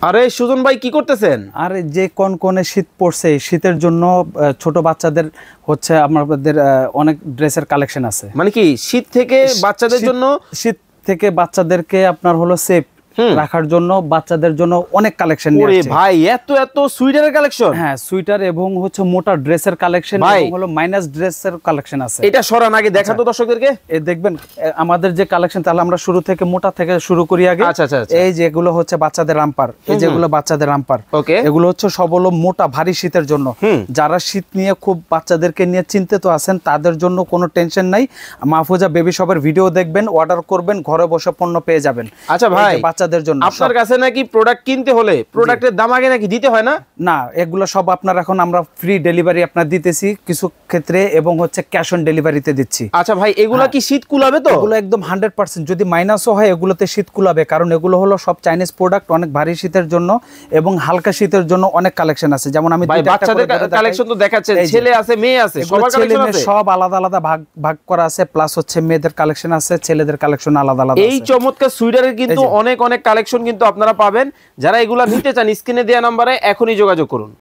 আরে সুজন ভাই কি করতেছেন? আরে যে কোন শীত পড়ছে, শীতের জন্য ছোট বাচ্চাদের হচ্ছে আমাদের অনেক ড্রেসের কালেকশন আছে। মানে কি শীত থেকে বাচ্চাদের জন্য? শীত থেকে বাচ্চাদেরকে আপনার হলো সেফ রাখার জন্য বাচ্চাদের জন্য অনেক কালেকশন নিয়ে ওরে আসছে। ভাই এত এত সুইটারের কালেকশন? হ্যাঁ, সুইটার এবং হচ্ছে মোটা ড্রেসের কালেকশন এবং হলো মাইনাস ড্রেসের কালেকশন আছে। এটা সরান আগে দেখাতো দর্শকদেরকে। এই দেখবেন আমাদের যে কালেকশন, তাহলে আমরা শুরু থেকে মোটা থেকে শুরু করি আগে। আচ্ছা আচ্ছা আচ্ছা। এই যেগুলো হচ্ছে বাচ্চাদের রামপার, এই যেগুলো বাচ্চাদের রামপার, ওকে। এগুলো হচ্ছে সব হলো মোটা ভারী শীতের জন্য। যারা শীত নিয়ে খুব বাচ্চাদেরকে নিয়ে চিন্তিত আছেন তাদের জন্য কোনো টেনশন নাই। মাহফুজা বেবি শপের ভিডিও দেখবেন, অর্ডার করবেন, ঘরে বসে পণ্য পেয়ে যাবেন। আচ্ছা ভাই, বাচ্চাদের জন্য আপনার কাছে নাকি প্রোডাক্ট কিনতে হলে প্রোডাক্টের দাম আগে নাকি দিতে হয় না? না, এগুলো সব আপনার এখন আমরা ফ্রি ডেলিভারি আপনার দিতেছি কিছু ক্ষেত্রে, এবং হচ্ছে ক্যাশ অন ডেলিভারিতে দিচ্ছি। আচ্ছা ভাই, এগুলা কি শীত কুলাবে তো? এগুলো একদম 100%, যদি মাইনাসও হয় এগুলোতে শীত কুলাবে, কারণ এগুলো হলো সব চাইনিজ প্রোডাক্ট। অনেক ভারী শীতের জন্য এবং হালকা শীতের জন্য অনেক কালেকশন আছে। যেমন আমি বাচ্চাদের কালেকশন তো দেখাচ্ছেন, ছেলে আছে মেয়ে আছে, সবার কালেকশন আছে, সব আলাদা আলাদা ভাগ করা আছে। প্লাস হচ্ছে মেয়েদের কালেকশন আছে, ছেলেদের কালেকশন আলাদা আলাদা। এই চমৎকার সুইটারের কিন্তু অনেক অনেক কালেকশন কিন্তু আপনারা পাবেন। যারা এগুলা নিতে চান স্ক্রিনে দেওয়া নম্বরে এখনই যোগাযোগ করুন।